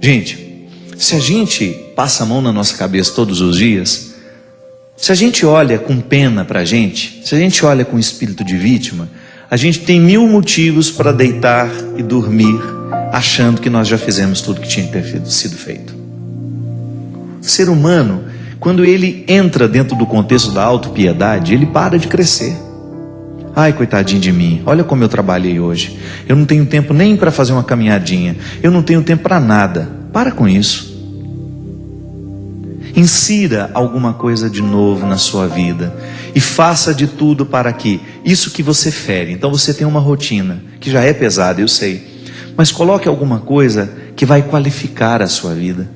Gente, se a gente passa a mão na nossa cabeça todos os dias, se a gente olha com pena para a gente, se a gente olha com espírito de vítima, a gente tem 1000 motivos para deitar e dormir, achando que nós já fizemos tudo que tinha que ter sido feito. O ser humano, quando ele entra dentro do contexto da autopiedade, ele para de crescer. Ai, coitadinho de mim, olha como eu trabalhei hoje. Eu não tenho tempo nem para fazer uma caminhadinha. Eu não tenho tempo para nada. Para com isso. Insira alguma coisa de novo na sua vida. E faça de tudo para que isso que você fere. Então você tem uma rotina, que já é pesada, eu sei. Mas coloque alguma coisa que vai qualificar a sua vida.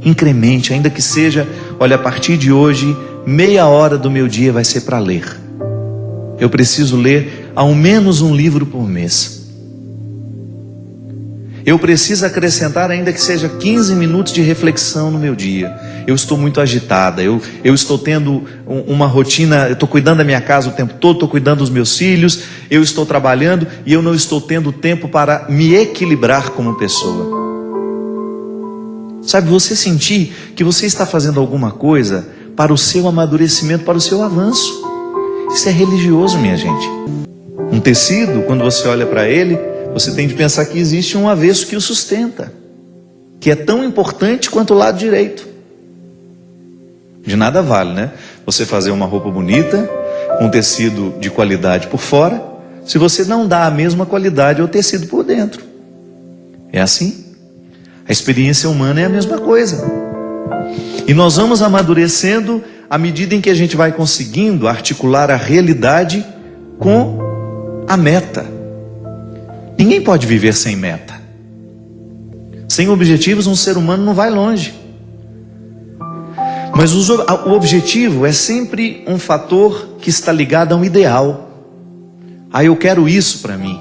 Incremente, ainda que seja, olha, a partir de hoje, meia hora do meu dia vai ser para ler. Eu preciso ler ao menos um livro por mês. Eu preciso acrescentar, ainda que seja 15 minutos de reflexão no meu dia. Eu estou muito agitada, eu estou tendo uma rotina, eu estou cuidando da minha casa o tempo todo, estou cuidando dos meus filhos, eu estou trabalhando e eu não estou tendo tempo para me equilibrar como pessoa. Sabe, você sentir que você está fazendo alguma coisa para o seu amadurecimento, para o seu avanço. Isso é religioso, minha gente. Um tecido, quando você olha para ele, você tem de pensar que existe um avesso que o sustenta, que é tão importante quanto o lado direito. De nada vale, né? Você fazer uma roupa bonita, um tecido de qualidade por fora, se você não dá a mesma qualidade ao tecido por dentro. É assim. A experiência humana é a mesma coisa. E nós vamos amadurecendo à medida em que a gente vai conseguindo articular a realidade com a meta. Ninguém pode viver sem meta. Sem objetivos, um ser humano não vai longe. Mas o objetivo é sempre um fator que está ligado a um ideal. Ah, eu quero isso para mim.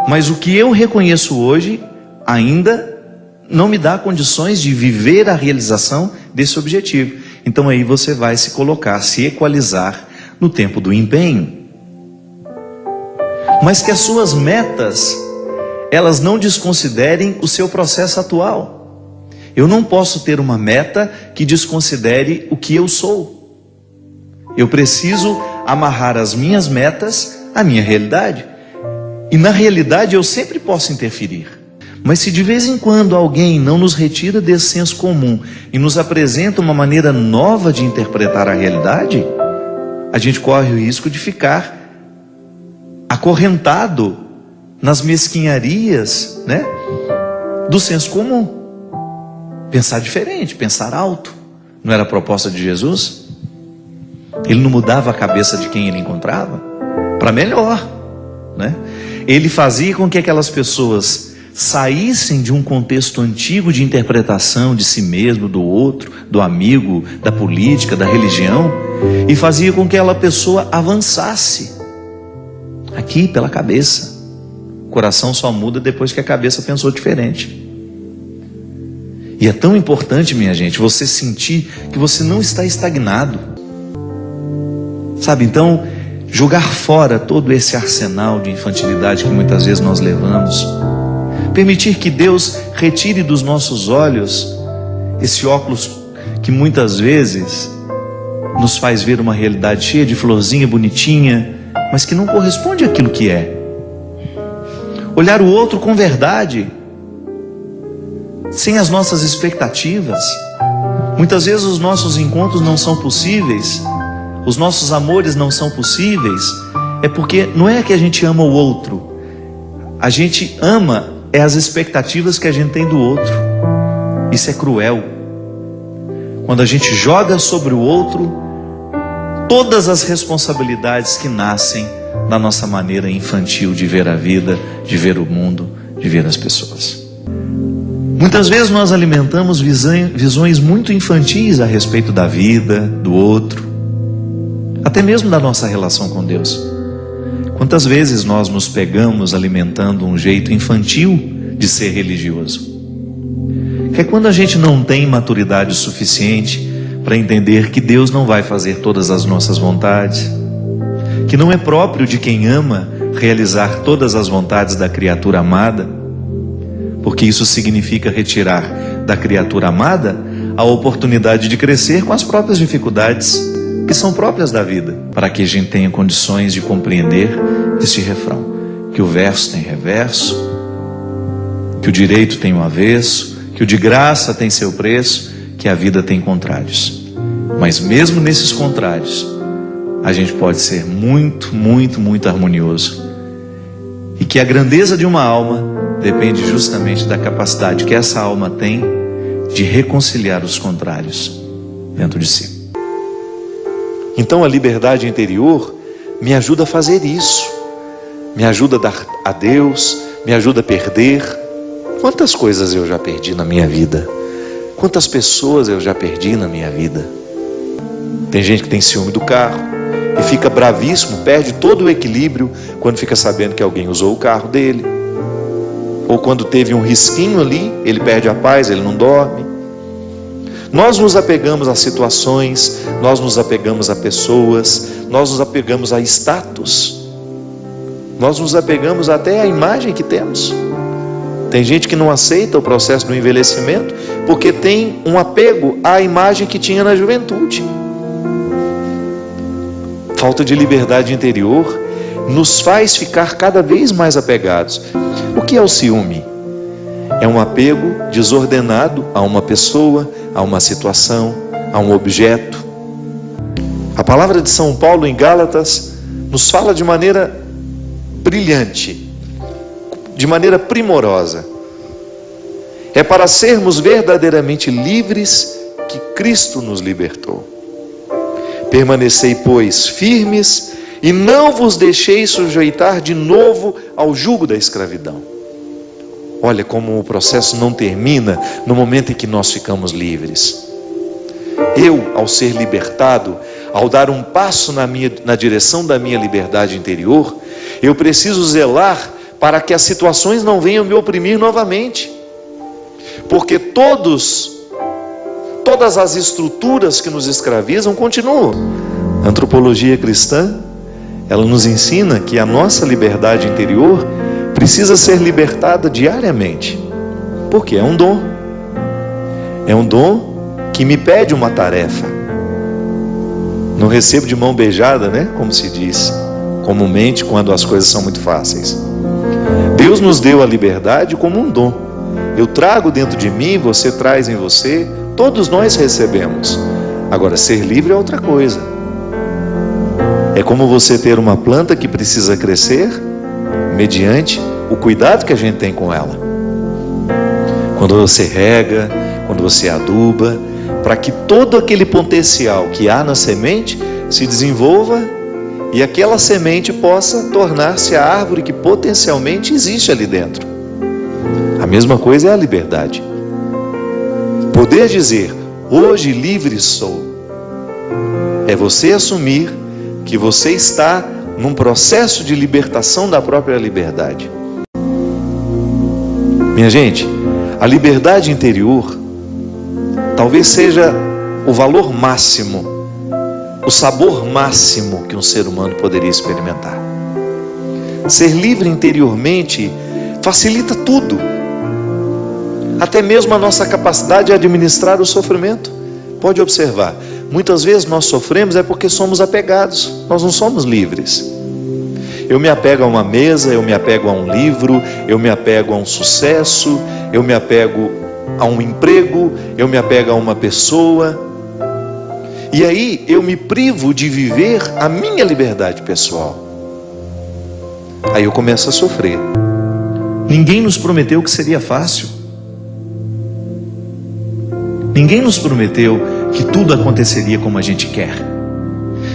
Mas o que eu reconheço hoje ainda não me dá condições de viver a realização desse objetivo. Então aí você vai se colocar, se equalizar no tempo do empenho. Mas que as suas metas, elas não desconsiderem o seu processo atual. Eu não posso ter uma meta que desconsidere o que eu sou. Eu preciso amarrar as minhas metas à minha realidade. E na realidade eu sempre posso interferir. Mas se de vez em quando alguém não nos retira desse senso comum e nos apresenta uma maneira nova de interpretar a realidade, a gente corre o risco de ficar acorrentado nas mesquinharias, né, do senso comum. Pensar diferente, pensar alto. Não era a proposta de Jesus? Ele não mudava a cabeça de quem ele encontrava para melhor, né? Ele fazia com que aquelas pessoas saíssem de um contexto antigo de interpretação de si mesmo, do outro, do amigo, da política, da religião, e fazia com que aquela pessoa avançasse aqui pela cabeça. O coração só muda depois que a cabeça pensou diferente. E é tão importante, minha gente, você sentir que você não está estagnado. Sabe, então, jogar fora todo esse arsenal de infantilidade que muitas vezes nós levamos. Permitir que Deus retire dos nossos olhos esse óculos que muitas vezes nos faz ver uma realidade cheia de florzinha bonitinha, mas que não corresponde àquilo que é. Olhar o outro com verdade, sem as nossas expectativas. Muitas vezes os nossos encontros não são possíveis, os nossos amores não são possíveis, é porque não é que a gente ama o outro, a gente ama as expectativas que a gente tem do outro. Isso é cruel. Quando a gente joga sobre o outro todas as responsabilidades que nascem da nossa maneira infantil de ver a vida, de ver o mundo, de ver as pessoas. Muitas vezes nós alimentamos visões muito infantis a respeito da vida, do outro, até mesmo da nossa relação com Deus. Quantas vezes nós nos pegamos alimentando um jeito infantil de ser religioso? Que é quando a gente não tem maturidade suficiente para entender que Deus não vai fazer todas as nossas vontades, que não é próprio de quem ama realizar todas as vontades da criatura amada. porque isso significa retirar da criatura amada a oportunidade de crescer com as próprias dificuldades que são próprias da vida, para que a gente tenha condições de compreender este refrão, que o verso tem reverso, que o direito tem um avesso, que o de graça tem seu preço, que a vida tem contrários. Mas mesmo nesses contrários, a gente pode ser muito, muito, muito harmonioso. E que a grandeza de uma alma depende justamente da capacidade que essa alma tem de reconciliar os contrários dentro de si. Então a liberdade interior me ajuda a fazer isso, me ajuda a dar a Deus, me ajuda a perder. Quantas coisas eu já perdi na minha vida? Quantas pessoas eu já perdi na minha vida? Tem gente que tem ciúme do carro e fica bravíssimo, perde todo o equilíbrio quando fica sabendo que alguém usou o carro dele. Ou quando teve um risquinho ali, ele perde a paz, ele não dorme. Nós nos apegamos a situações, nós nos apegamos a pessoas, nós nos apegamos a status, nós nos apegamos até à imagem que temos. Tem gente que não aceita o processo do envelhecimento porque tem um apego à imagem que tinha na juventude. Falta de liberdade interior nos faz ficar cada vez mais apegados. O que é o ciúme? É um apego desordenado a uma pessoa, a uma situação, a um objeto. A palavra de São Paulo em Gálatas nos fala de maneira brilhante, de maneira primorosa. É para sermos verdadeiramente livres que Cristo nos libertou. Permanecei, pois, firmes e não vos deixeis sujeitar de novo ao jugo da escravidão. Olha como o processo não termina no momento em que nós ficamos livres. Eu, ao ser libertado, ao dar um passo na direção da minha liberdade interior, eu preciso zelar para que as situações não venham me oprimir novamente. Porque todas as estruturas que nos escravizam continuam. A antropologia cristã, ela nos ensina que a nossa liberdade interior precisa ser libertada diariamente. Porque é um dom. É um dom que me pede uma tarefa. Não recebo de mão beijada, né? Como se diz comumente quando as coisas são muito fáceis. Deus nos deu a liberdade como um dom. Eu trago dentro de mim, você traz em você, todos nós recebemos. Agora, ser livre é outra coisa. É como você ter uma planta que precisa crescer mediante o cuidado que a gente tem com ela. Quando você rega, quando você aduba, para que todo aquele potencial que há na semente se desenvolva e aquela semente possa tornar-se a árvore que potencialmente existe ali dentro. A mesma coisa é a liberdade. Poder dizer, hoje livre sou, é você assumir que você está num processo de libertação da própria liberdade. Minha gente, a liberdade interior talvez seja o valor máximo, o sabor máximo que um ser humano poderia experimentar. Ser livre interiormente facilita tudo, até mesmo a nossa capacidade de administrar o sofrimento. Pode observar, muitas vezes nós sofremos é porque somos apegados, nós não somos livres. Eu me apego a uma mesa, eu me apego a um livro, eu me apego a um sucesso, eu me apego a um emprego, eu me apego a uma pessoa. E aí eu me privo de viver a minha liberdade pessoal. Aí eu começo a sofrer. Ninguém nos prometeu que seria fácil. Ninguém nos prometeu que tudo aconteceria como a gente quer.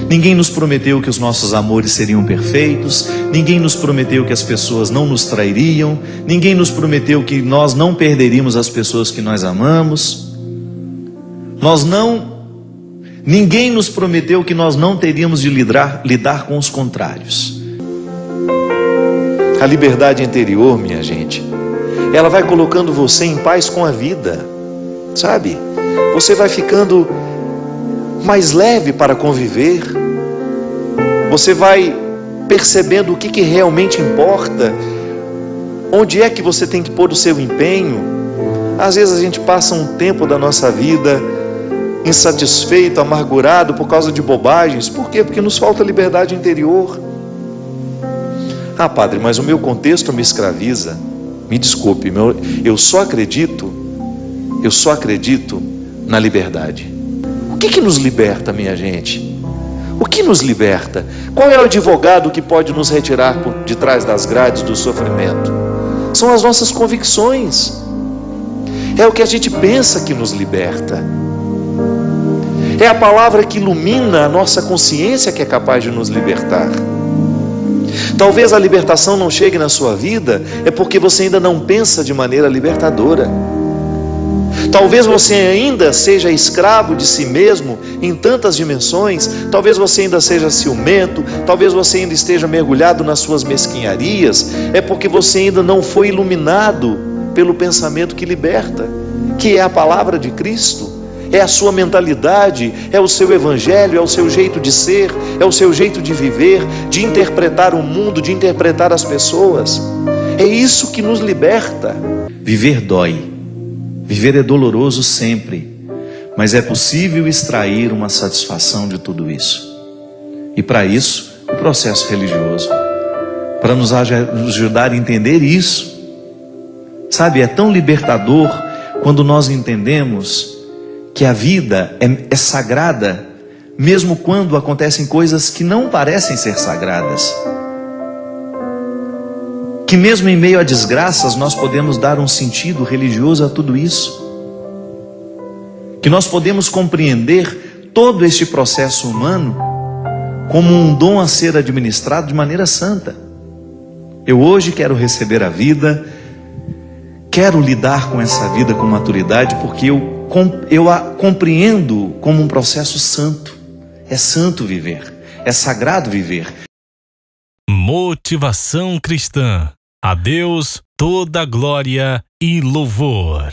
Ninguém nos prometeu que os nossos amores seriam perfeitos. Ninguém nos prometeu que as pessoas não nos trairiam. Ninguém nos prometeu que nós não perderíamos as pessoas que nós amamos. Ninguém nos prometeu que nós não teríamos de lidar com os contrários. A liberdade interior, minha gente, ela vai colocando você em paz com a vida, sabe? Você vai ficando mais leve para conviver. Você vai percebendo o que realmente importa. Onde é que você tem que pôr o seu empenho? Às vezes a gente passa um tempo da nossa vida insatisfeito, amargurado por causa de bobagens. Por quê? Porque nos falta liberdade interior. Ah, padre, mas o meu contexto me escraviza. Me desculpe, eu só acredito na liberdade. O que nos liberta, minha gente? O que nos liberta? Qual é o advogado que pode nos retirar de trás das grades do sofrimento? São as nossas convicções. É o que a gente pensa que nos liberta. É a palavra que ilumina a nossa consciência que é capaz de nos libertar. Talvez a libertação não chegue na sua vida, é porque você ainda não pensa de maneira libertadora. Talvez você ainda seja escravo de si mesmo em tantas dimensões. Talvez você ainda seja ciumento. Talvez você ainda esteja mergulhado nas suas mesquinharias. É porque você ainda não foi iluminado pelo pensamento que liberta, que é a palavra de Cristo. É a sua mentalidade, é o seu evangelho, é o seu jeito de ser, é o seu jeito de viver, de interpretar o mundo, de interpretar as pessoas. É isso que nos liberta. Viver dói. Viver é doloroso sempre, mas é possível extrair uma satisfação de tudo isso. E para isso, o processo religioso, para nos ajudar a entender isso. Sabe, é tão libertador quando nós entendemos que a vida é sagrada, mesmo quando acontecem coisas que não parecem ser sagradas. Que mesmo em meio a desgraças nós podemos dar um sentido religioso a tudo isso. Que nós podemos compreender todo este processo humano como um dom a ser administrado de maneira santa. Eu hoje quero receber a vida, quero lidar com essa vida com maturidade, porque eu a compreendo como um processo santo. É santo viver, é sagrado viver. Motivação cristã. A Deus toda glória e louvor.